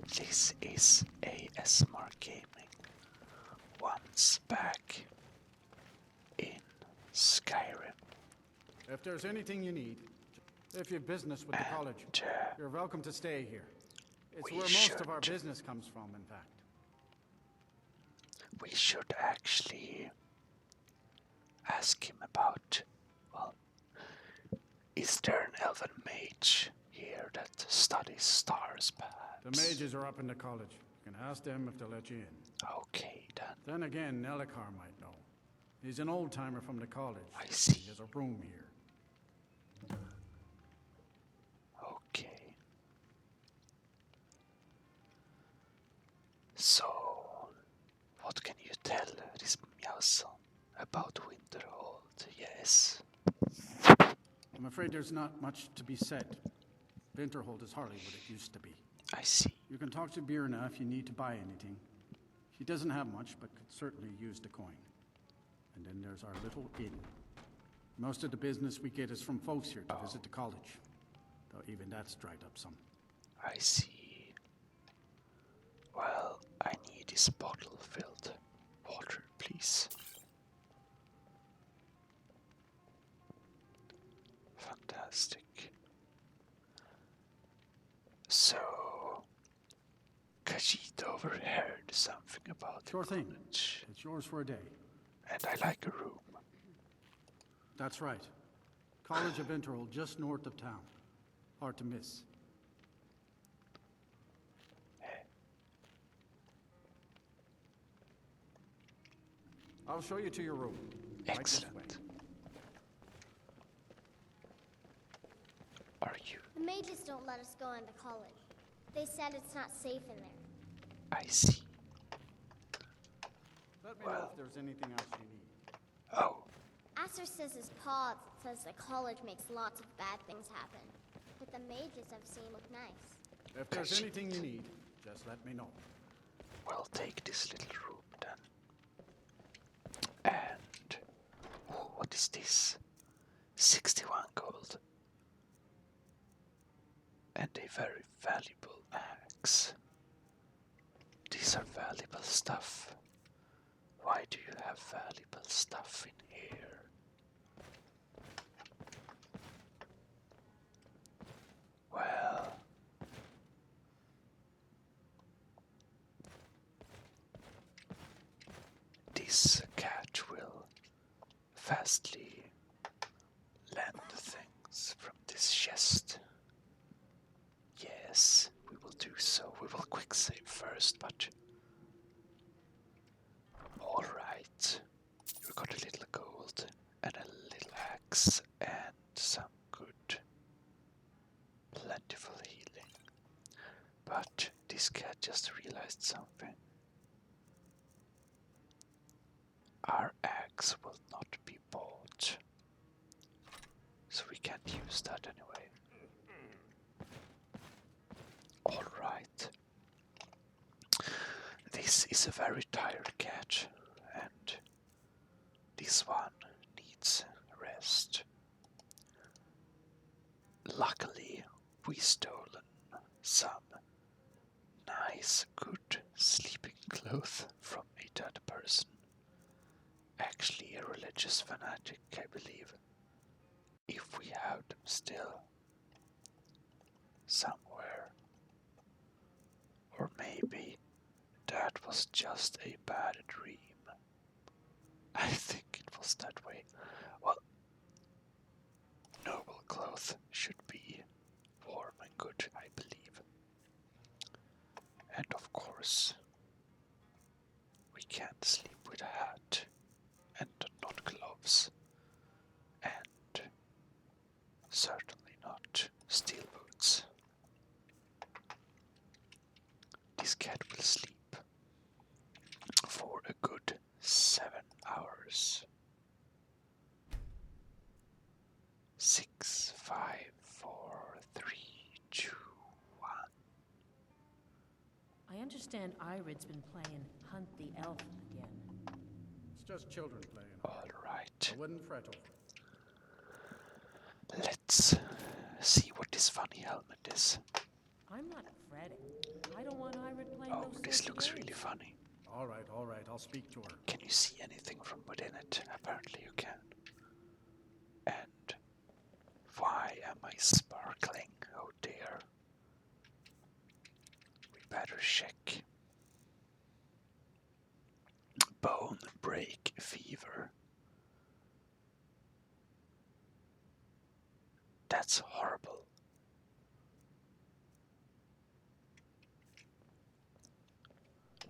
This is ASMR Gaming. Once back in Skyrim. If there's anything you need, if you've business with the college, you're welcome to stay here. It's where most of our business comes from, in fact. We should actually ask him about, well, is there an elven mage here that studies stars, perhaps? The mages are up in the college. You can ask them if they'll let you in. Okay, then. Then again, Nelikar might know. He's an old-timer from the college. I see. He has a room here. Okay. So, what can you tell this Mjauson about Winterhold? Yes. I'm afraid there's not much to be said. Winterhold is hardly what it used to be. I see. You can talk to Birna if you need to buy anything. She doesn't have much, but could certainly use the coin. And then there's our little inn. Most of the business we get is from folks here to visit the college. Though even that's dried up some. I see. Well, I need this bottle-filled water, please. Fantastic. So, Khajiit overheard something about the Sure thing. college. It's yours for a day. And I like a room. That's right. College of Winterhold, just north of town. Hard to miss. I'll show you to your room. Excellent. Right this way. Are you? The mages don't let us go into college. They said it's not safe in there. I see. Let me know if there's anything else you need. Oh, Aster says his paw says the college makes lots of bad things happen. But the mages I've seen look nice. If there's Khajiit. anything you need, just let me know. we'll take this little room then. And what is this? 61 gold. And a very valuable axe. These are valuable stuff. Why do you have valuable stuff in here? Well, this cat will fastly lend things from this chest. Yes, we will do so. We will quick save first, but alright. We got a little gold and a little axe and some good plentiful healing. But this cat just realized something. Our axe will not be bought. So we can't use that anyway. Alright. This is a very tired cat, and this one needs rest. Luckily, we stolen some nice, good sleeping clothes from a dead person. Actually, a religious fanatic, I believe. If we have them still somewhere. Or maybe that was just a bad dream. I think it was that way. Well, noble clothes should be warm and good, I believe. And of course, we can't sleep with a hat and not gloves. And certainly not steel boots. This cat will sleep for a good 7 hours. 6, 5, 4, 3, 2, 1. I understand Irid's been playing Hunt the Elf again. It's just children playing. Alright, I wouldn't fret over it. let's see what this funny helmet is. I'm not fretting. I don't want Irid playing Oh, those this sorts of looks games. really funny. All right, I'll speak to her. Can you see anything from within it? Apparently you can. And why am I sparkling? Oh dear. We better check. Bone break fever. That's horrible.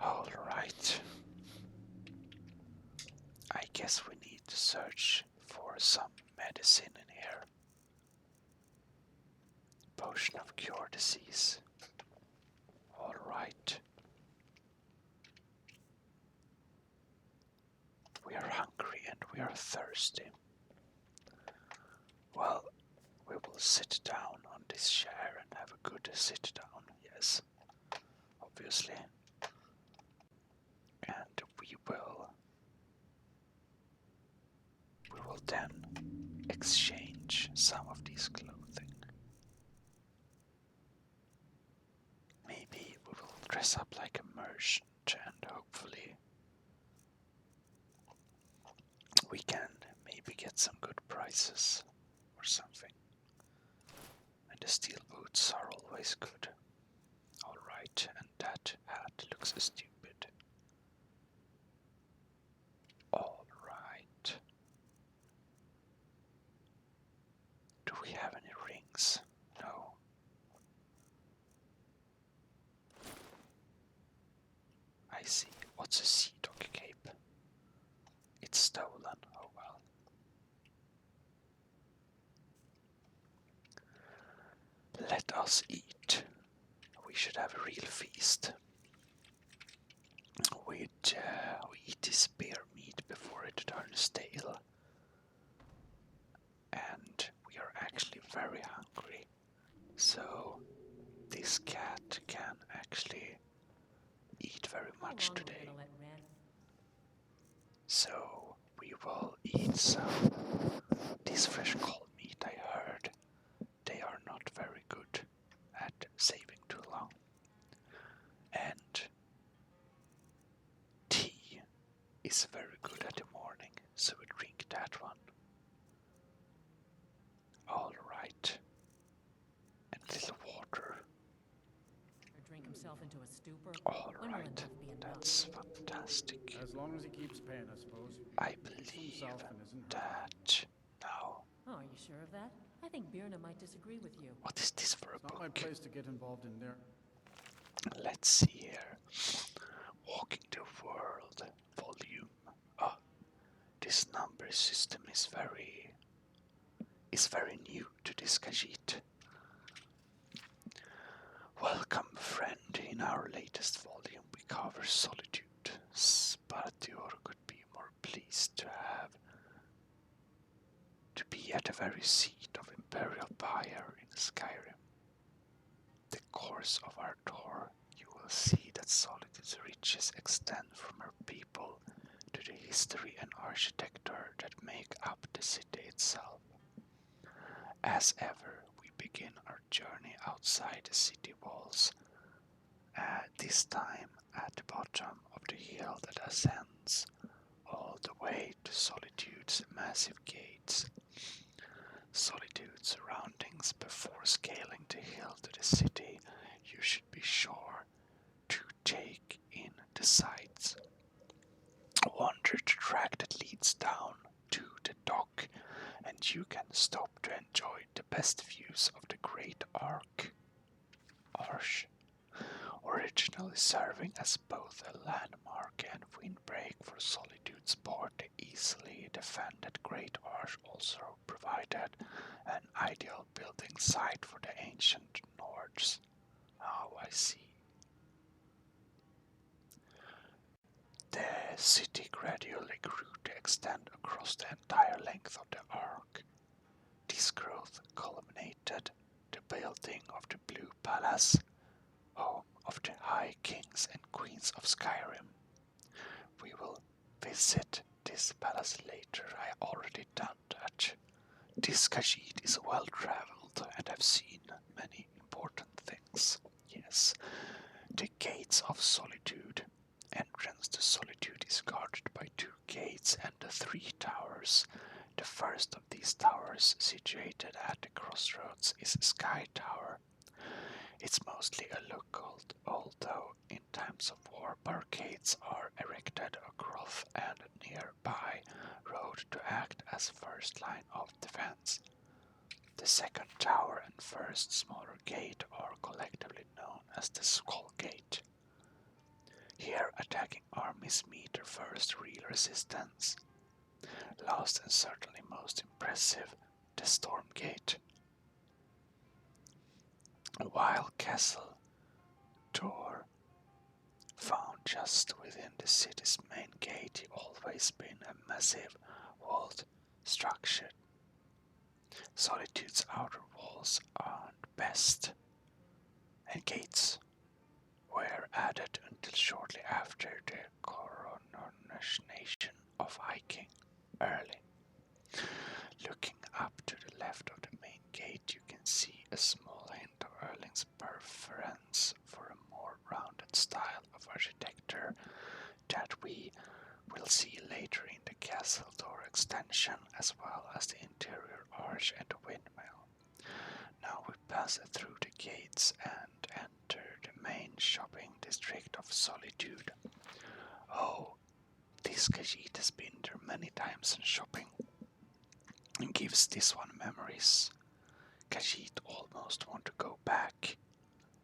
Alright. I guess we need to search for some medicine in here. Potion of cure disease. Alright. We are hungry and we are thirsty. Well, we will sit down on this chair and have a good sit down, yes. Obviously. And we will then exchange some of these clothing. Maybe we will dress up like a merchant and hopefully we can maybe get some good prices or something. And the steel boots are always good. Alright, and that hat looks stupid. Alright. Do we have any rings? No. I see. What's a sea dog cape? It's stolen. Oh well. Let us eat. We should have a real feast. We eat this bear meat before it turns stale. And we are actually very hungry. So this cat can actually eat very much today. So we will eat some. This fresh cold meat, I heard, they are not very good at saving too long. And tea is very good at the morning, so we drink that one. Alright. And a little water. Or drink himself into a stupor. Alright, that's fantastic. As long as he keeps paying, I suppose. I believe that now. Oh, are you sure of that? I think Birna might disagree with you. What is this for a It's not my book? place to get involved in there. Let's see here. Walking the World, volume. Ah, this number system is very new to this Khajiit. Welcome, friend. In our latest volume, we cover solitude. Sparatur could be more pleased to be at the very seat of imperial power in Skyrim. The course of our tour, you will see that Solitude's riches extend from her people to the history and architecture that make up the city itself. As ever, we begin our journey outside the city walls, this time at the bottom of the hill that ascends all the way to Solitude's massive gates. Solitude's surroundings before scaling the hill to the city, you should be sure to take in the sights. Wander the track that leads down to the dock, and you can stop to enjoy the best views of the Great Arch. Originally serving as both a landmark and windbreak for Solitude's port, the easily defended Great Arch also provided an ideal building site for the ancient Nords. Oh, I see. The city gradually grew to extend across the entire length of the arc. This growth culminated the building of the Blue Palace, home of the High Kings and Queens of Skyrim. We will visit this palace later. I already done that. This Khajiit is well traveled and have seen many important things. is the Gates of Solitude. Entrance to Solitude is guarded by 2 gates and the 3 towers. The first of these towers, situated at the crossroads, is Sky Tower. It's mostly a lookout, although in times of war barricades are erected across and nearby road to act as first line of defense. The second tower and first smaller gate are collectively known as the Skull Gate. Here attacking armies meet their first real resistance. Last and certainly most impressive, the Storm Gate. While Castle door found just within the city's main gate, he always been a massive walled structure. Solitude's outer walls aren't best, and gates were added until shortly after the coronation of High King Erling. Looking up to the left of the main gate, you can see a small hint of Erling's preference for a more rounded style of architecture that we will see later in the castle door extension, as well as the interior arch and the windmill. Now we pass through the gates and enter the main shopping district of Solitude. Oh, this Khajiit has been there many times in shopping and gives this one memories. Khajiit almost want to go back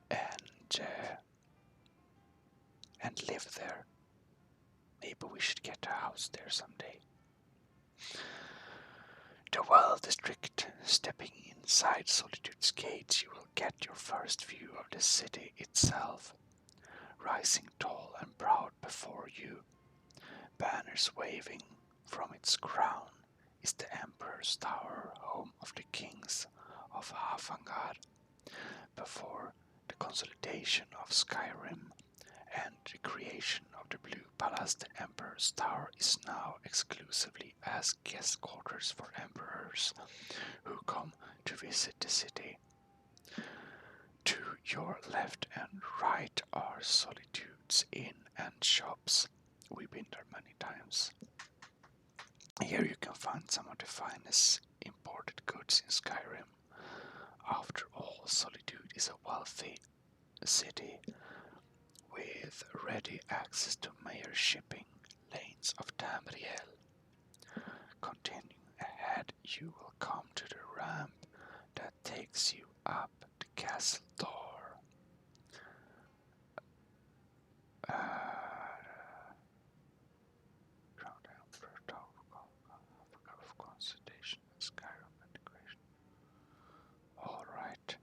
and live there. Maybe we should get a house there someday. The Well District. Stepping inside Solitude's gates, you will get your first view of the city itself. Rising tall and proud before you, banners waving from its crown, is the Emperor's Tower, home of the kings of Hafangar. Before the consolidation of Skyrim and the creation of the Blue Palace, the Emperor's Tower is now exclusively as guest quarters for emperors who come to visit the city. To your left and right are Solitude's inn and shops. We've been there many times. Here you can find some of the finest imported goods in Skyrim. After all, Solitude is a wealthy city with ready access to major shipping lanes of Tamriel. Continuing ahead, you will come to the ramp that takes you up the castle door. Consultation and Skyrim integration. Alright.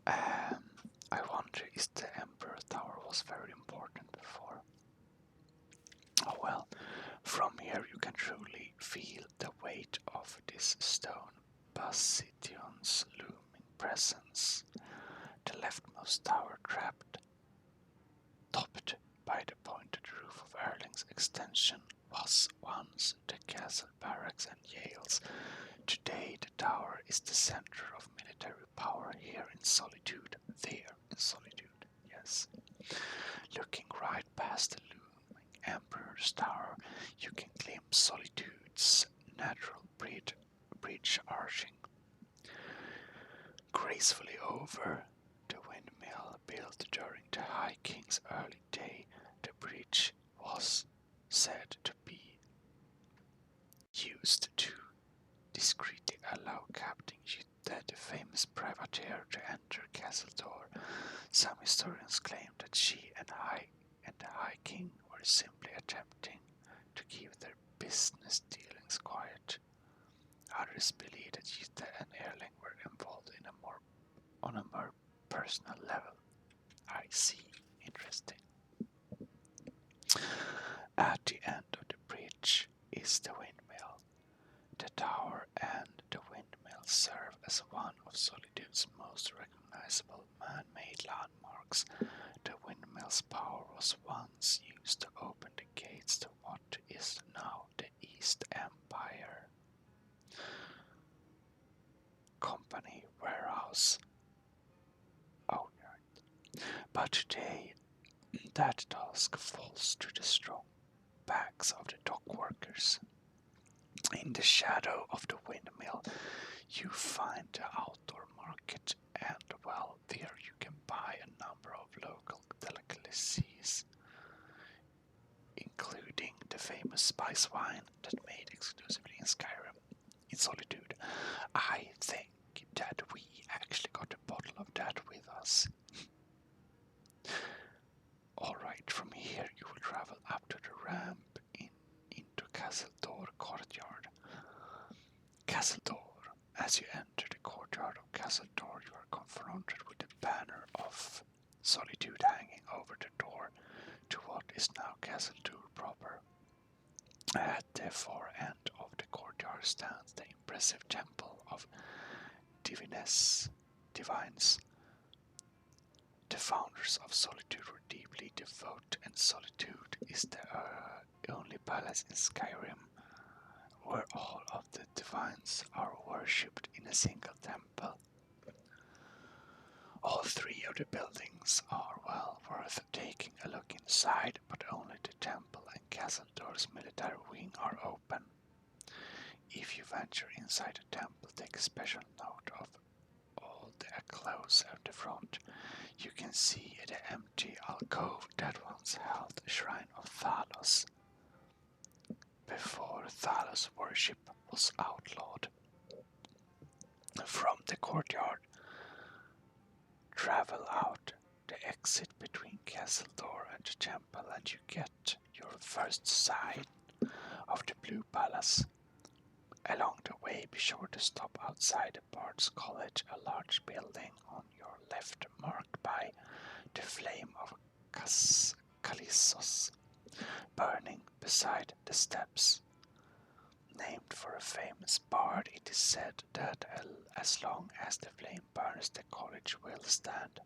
I wonder if the Emperor Tower was very important before. Oh well, from here you can truly feel the weight of this stone bastion's looming presence. The leftmost tower topped by the pointed roof of Erling's extension, was once the castle barracks and jails. Today the tower is the center of military power here in Solitude. There in Solitude, yes. Looking right past the looming Emperor's Tower, you can glimpse Solitude's natural bridge arching gracefully over the windmill built during the High King's early day. The bridge was said to be used to discreetly allow Captain Jytte, the famous privateer, to enter Castle Door. Some historians claim that she and the High King were simply attempting to keep their business dealings quiet. Others believe that Jytte and Erling were involved on a more personal level. I see. Interesting. At the end of the bridge is the windmill. The tower and the windmill serve as one of Solitude's most recognizable man-made landmarks. The windmill's power was once used to open the gates to what is now the East Empire Company warehouse. But today, that task falls to the strong backs of the dock workers. In the shadow of the windmill, you find the outdoor market, and well, there you can buy a number of local delicacies, including the famous spice wine that made exclusively in Skyrim. In Solitude, I think that we actually got a bottle of that with us. Alright, from here you will travel up to the ramp into Castle Door courtyard. Castle Door. As you enter the courtyard of Castle Door, you are confronted with the banner of Solitude hanging over the door to what is now Castle Door proper. At the far end of the courtyard stands the impressive temple of Divines. The founders of Solitude were deeply devout, and Solitude is the only palace in Skyrim where all of the divines are worshipped in a single temple. All three of the buildings are well worth taking a look inside, but only the temple and Castle Door's military wing are open. If you venture inside the temple, take special note of all the clothes at the front. You can see the empty alcove that once held the shrine of Thalos, before Thalos worship was outlawed. From the courtyard, travel out the exit between Castle Door and the temple, and you get your first sight of the Blue Palace. Along the way, be sure to stop outside the Bard's College, a large building on your left marked by the flame of Kalissos, burning beside the steps. Named for a famous bard, it is said that as long as the flame burns, the college will stand.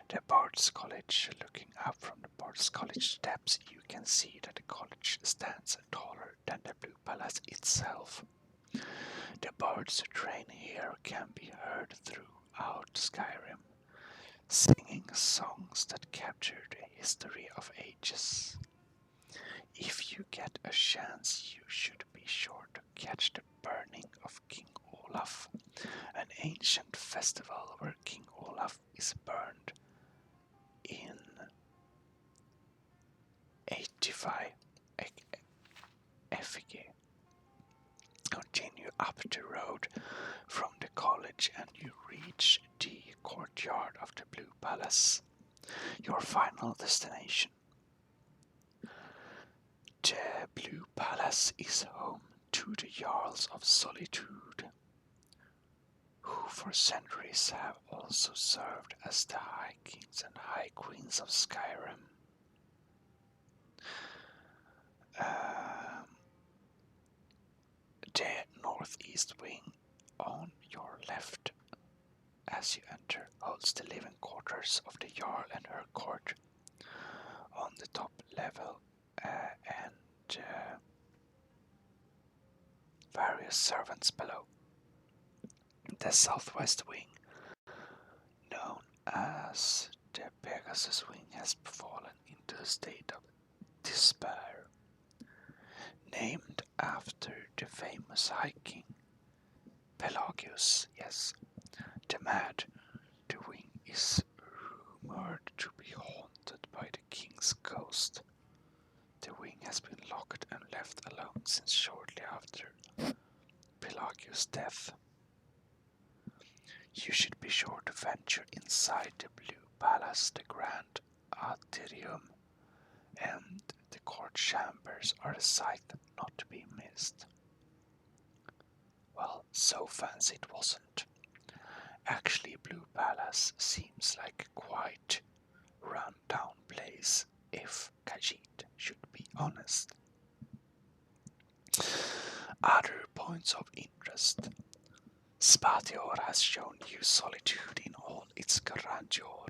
The Bard's College. Looking up from the Bard's College steps, you can see that the college stands taller than the Blue Palace itself. The bards who train here can be heard throughout Skyrim, singing songs that capture the history of ages. If you get a chance, you should be sure to catch the burning of King Olaf, an ancient festival where King Olaf is burned in 85 effigy. Continue up the road from the college and you reach the courtyard of the Blue Palace, your final destination. The Blue Palace is home to the Jarls of Solitude, who for centuries have also served as the High Kings and High Queens of Skyrim. The northeast wing on your left as you enter holds the living quarters of the Jarl and her court on the top level, and various servants below. The southwest wing, known as the Pegasus wing, has fallen into a state of despair. Named after the famous High King Pelagius, yes, the Mad, the wing is rumored to be haunted by the king's ghost. The wing has been locked and left alone since shortly after Pelagius' death. You should be sure to venture inside the Blue Palace. The Grand Atrium and the court chambers are a sight not to be missed. Well, so fancy it wasn't. Actually, Blue Palace seems like a quite run-down place, if Khajiit should be honest. Other points of interest. Spatior has shown you Solitude in all its grandeur,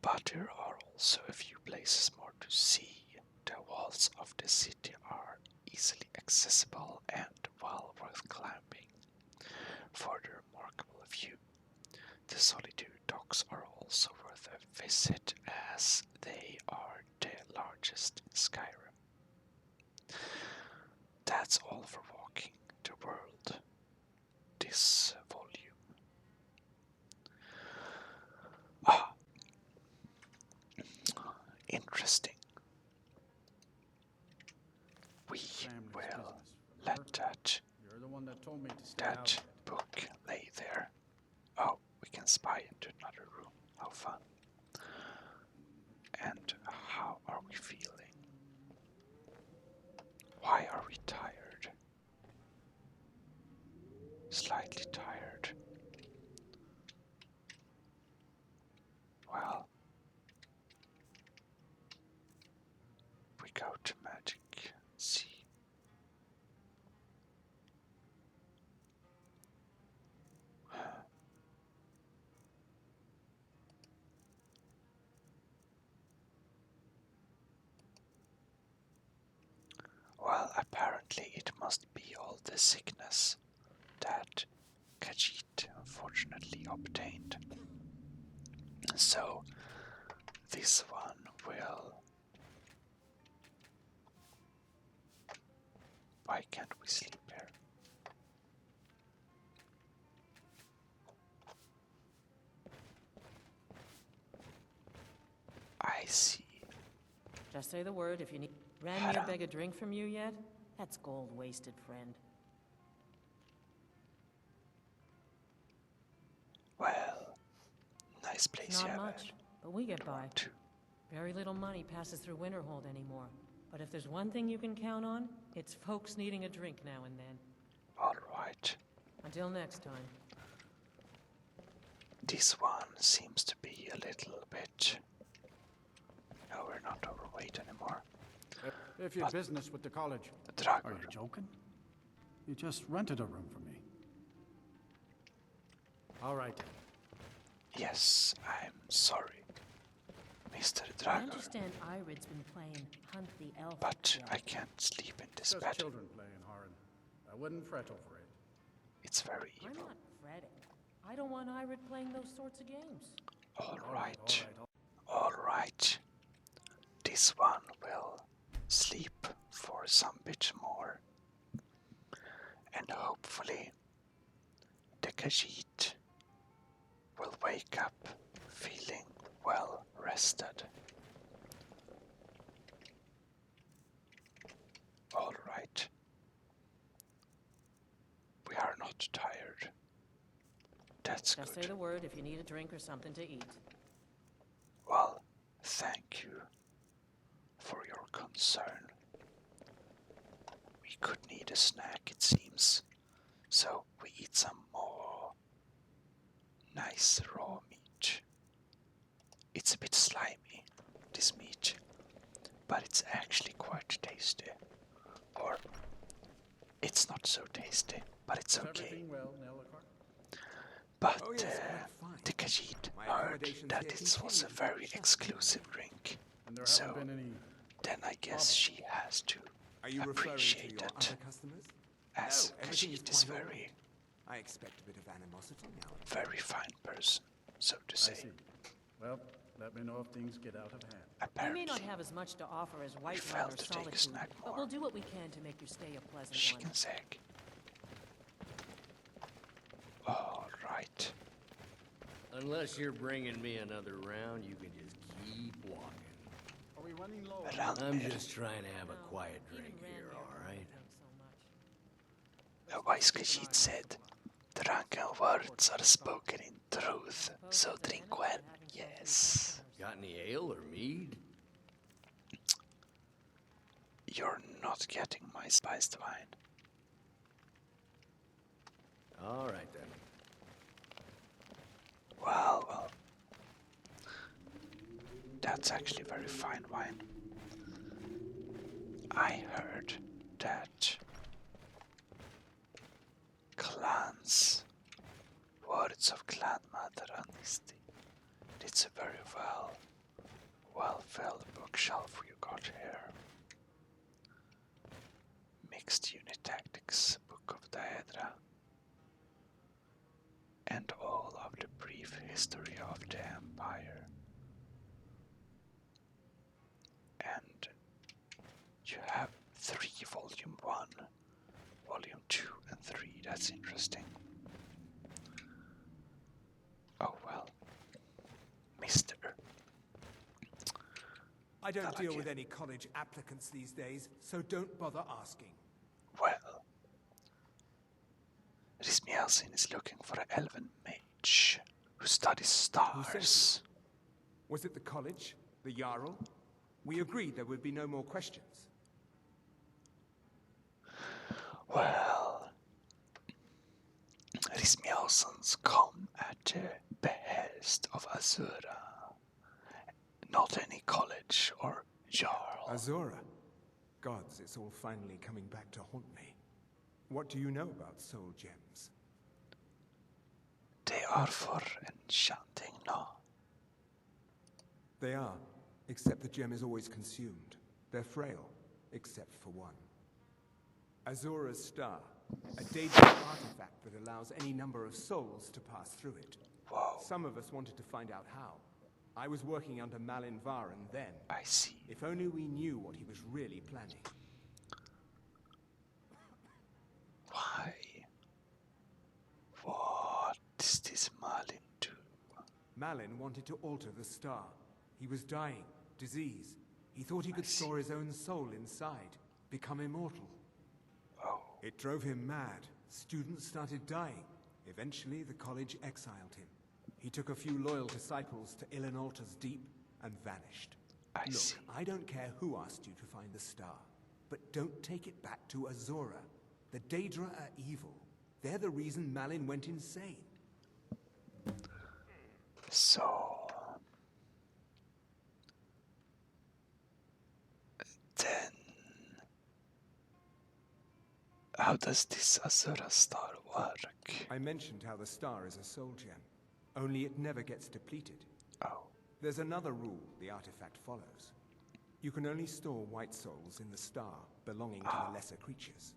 but there are also a few places more to see. The walls of the city are easily accessible and well worth climbing for the remarkable view. The Solitude Docks are also worth a visit as they are the largest in Skyrim. That's all for walking the world this volume. Interesting. We Family's will business. let Remember? that You're the one that told me to stay out of that it. book lay there. Oh, we can spy into another room. How fun. And how are we feeling? Why are we tired? Slightly tired. Well, we go to magic. See. Well, apparently it must be all the sickness that Khajiit unfortunately obtained. So, this one will... Why can't we sleep here? I see. Just say the word if you need. Head Ranmir on. beg a drink from you yet? That's gold wasted, friend. Well, nice place you Not have much, it. but we get by. Too. Very little money passes through Winterhold anymore. But if there's one thing you can count on, it's folks needing a drink now and then. Alright. Until next time. This one seems to be a little bit... No, we're not overweight anymore. If you're But- business with the college. Dragon. Are you joking? You just rented a room for me. All right. Yes, I'm sorry, Mr. I Dragon, understand Irid's been playing Hunt the Elf. but together. I can't sleep in this Just bed. children playing, Haran. I wouldn't fret over it. It's very I'm evil. not fretting. I don't want Irid playing those sorts of games. Alright, alright. This one will sleep for some bit more. And hopefully the Khajiit will wake up feeling well rested. Alright. We are not tired. That's Just good. say the word if you need a drink or something to eat. Well, thank you for your concern. We could need a snack, it seems. So we eat some more nice raw meat. It's a bit slimy, this meat, but it's actually quite tasty. Or it's not so tasty, but it's Is okay. everything well, Nellicar? But Oh, yes, quite fine. the Khajiit My heard accommodations that here this was a continue very just exclusive drink. And there So haven't been any... then I guess she has to Are you referring to appreciate your it, other customers? as No, everything is Khajiit is quite all very, right. I expect a bit of animosity now and then. very fine person, so to I say. see. Well, let me know if things get out of hand. We Apparently, may not have as much to offer as Whiterun failed or to take a Solitude, snack but more. we'll do what we can to make your stay a pleasant one. chicken's egg. All right. Unless you're bringing me another round, you can just keep walking. Are we running low? Around I'm there. just trying to have a No, quiet even drink here, Ranmir all doesn't right? drink so much. A wise Khajiit said, "Drunken words are spoken in truth, so drink well." Yes. Got any ale or mead? You're not getting my spiced wine. All right then. Well. That's actually very fine wine. I heard that clans, words of clan Mother Honesty. It's a very well-filled bookshelf you got here. Mixed Unit Tactics, Book of Daedra, and all of the brief history of the Empire. And you have 3, Volume 1, Volume 2 and 3. That's interesting. Oh well. Mister. I don't deal with any college applicants these days, so don't bother asking. Well, this Miasin is looking for an elven mage who studies Who sent stars. you? Was it the college? The Jarl? We agreed there would be no more questions. Well, these Miasins come at the behest of Azura. Not any college or Jarl. Azora. Gods, it's all finally coming back to haunt me. What do you know about soul gems? They are for enchanting, no? They are, except the gem is always consumed. They're frail, except for one. Azora's Star, a dangerous artifact that allows any number of souls to pass through it. Whoa. Some of us wanted to find out how. I was working under Malin Varen then. I see. If only we knew what he was really planning. Why? What does this Malin do? Malin wanted to alter the star. He was dying, disease. He thought he could store his own soul inside, become immortal. Oh. It drove him mad. Students started dying. Eventually, the college exiled him. He took a few loyal disciples to Illinalta's Deep and vanished. I see. Look, I don't care who asked you to find the star, but don't take it back to Azora. The Daedra are evil. They're the reason Malin went insane. So then, how does this Azura star work? I mentioned how the star is a soul gem, only it never gets depleted. Oh, There's another rule the artifact follows. You can only store white souls in the star belonging to the lesser creatures.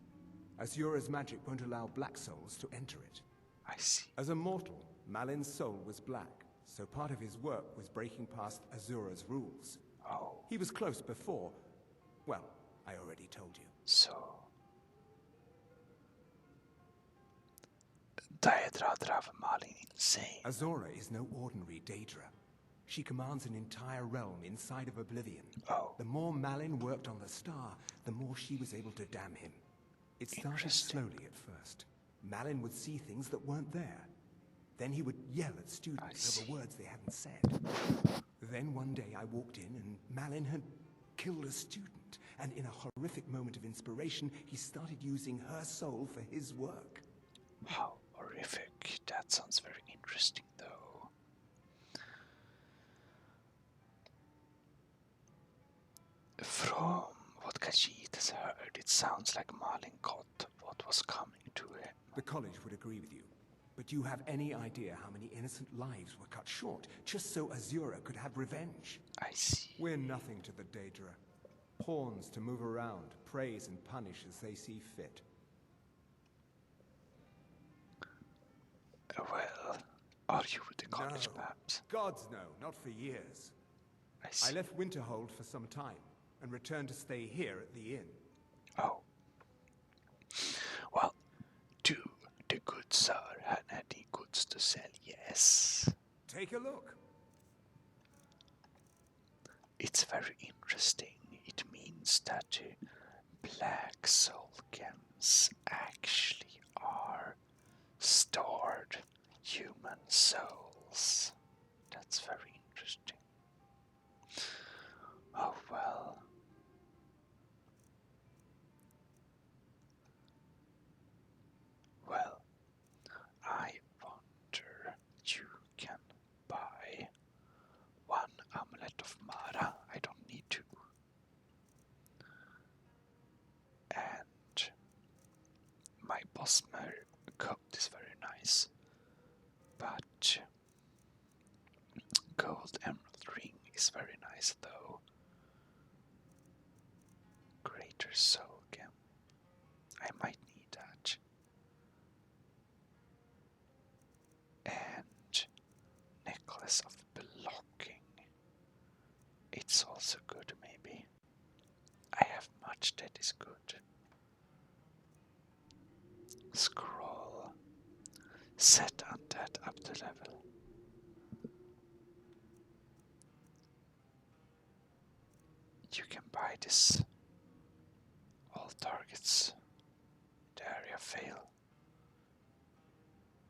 Azura's magic won't allow black souls to enter it. I see. As a mortal, Malin's soul was black, so part of his work was breaking past Azura's rules. Oh, He was close before. Well, I already told you. so Daedra drive Malin insane. Azora is no ordinary Daedra. She commands an entire realm inside of Oblivion. Oh. The more Malin worked on the star, the more she was able to damn him. It started Interesting. slowly at first. Malin would see things that weren't there. Then he would yell at students over words they hadn't said. Then one day I walked in and Malin had killed a student. And in a horrific moment of inspiration, he started using her soul for his work. How horrific. That sounds very interesting, though. From what Khajiit has heard, it sounds like Malin got what was coming to him. The college would agree with you. But do you have any idea how many innocent lives were cut short just so Azura could have revenge? I see. We're nothing to the Daedra. Pawns to move around, praise and punish as they see fit. Well, are you with the college, No. perhaps? Gods no, not for years. I see. I left Winterhold for some time and returned to stay here at the inn. Oh. Well, do the good sir have any goods to sell? Yes. Take a look. It's very interesting. It means that black soul gems actually are stored human souls. That's very interesting. Oh well. Well, I wonder you can buy one amulet of Mara. I don't need to. And my Bosmer coat is very nice. But gold emerald ring is very nice though. Greater soul gem. I might need that. that is good. Scroll. Set undead up to level. You can buy this. All targets in the area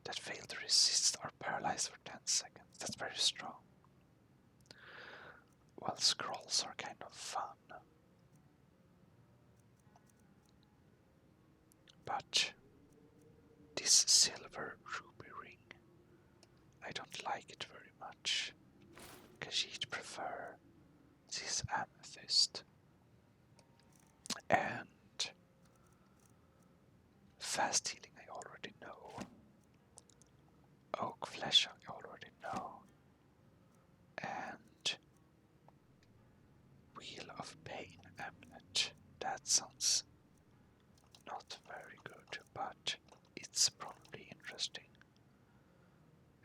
that fail to resist are paralyzed for 10 seconds. That's very strong. Well, scrolls are kind of fun. But this silver ruby ring, I don't like it very much. Khajiit prefer this amethyst. And fast healing I already know. Oak flesh I already know. And Wheel of Pain amulet. That sounds not very good, but it's probably interesting.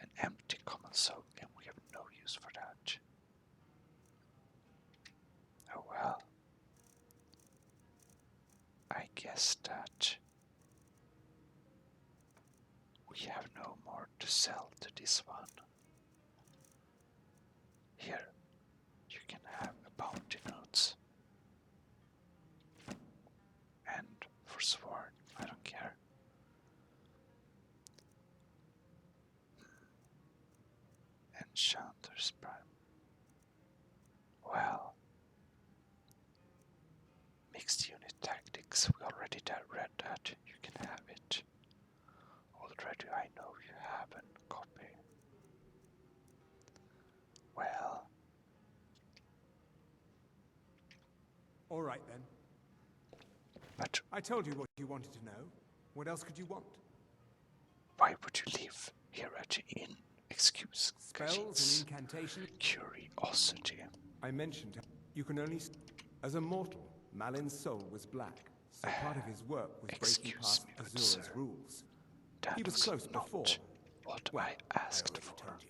An empty common soul, and we have no use for that. Oh well. I guess that we have no more to sell to this one. Here, you can have a bounty notes. And for sword, I don't care. Enchanter's Prime. Well, mixed unit tactics, we already read that. You can have it. Already I know you have a copy. Well. All right then. But I told you what you wanted to know. What else could you want? why would you live here at the inn? Excuse Spells Khajiit's and incantations. curiosity. I mentioned you can only... As a mortal, Malin's soul was black, so part of his work was breaking Excuse past me, good Azura's sir. rules. That He was close not before. what Well, I asked already for. told you.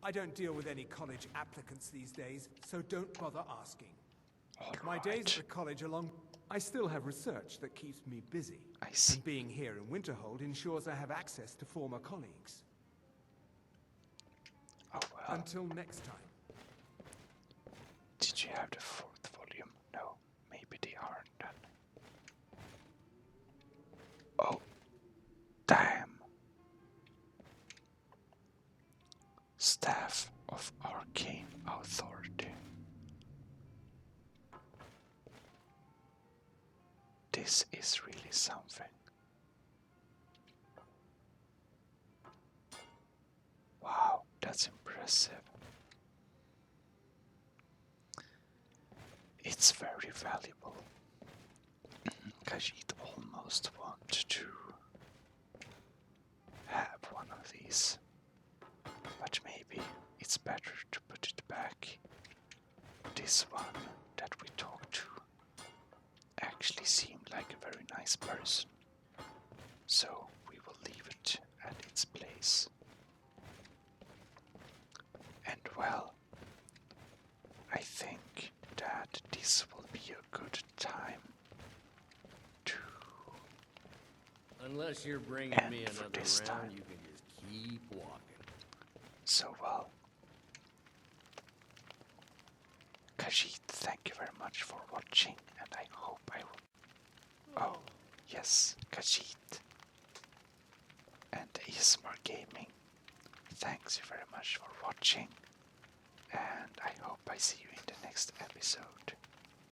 I don't deal with any college applicants these days, so don't bother asking. All My right. days at the college are long. I still have research that keeps me busy. I see. And being here in Winterhold ensures I have access to former colleagues. Oh well. Until next time. Did you have the 4th volume? No, maybe they aren't then. Oh, damn. Staff of Arcane Authority. This is really something. Wow, that's impressive. It's very valuable. Khajiit almost want to have one of these, but maybe it's better to put it back. This one that we talked to actually seemed like a very nice person, so we will leave it at its place. And well, I think that this will be a good time to Unless you're bringing end me for another this round, time. you can just keep walking. So well. Khajiit, thank you very much for watching, and I hope I will. Oh, yes, Khajiit. And ASMR Gaming, thanks you very much for watching, and I hope I see you in the next episode.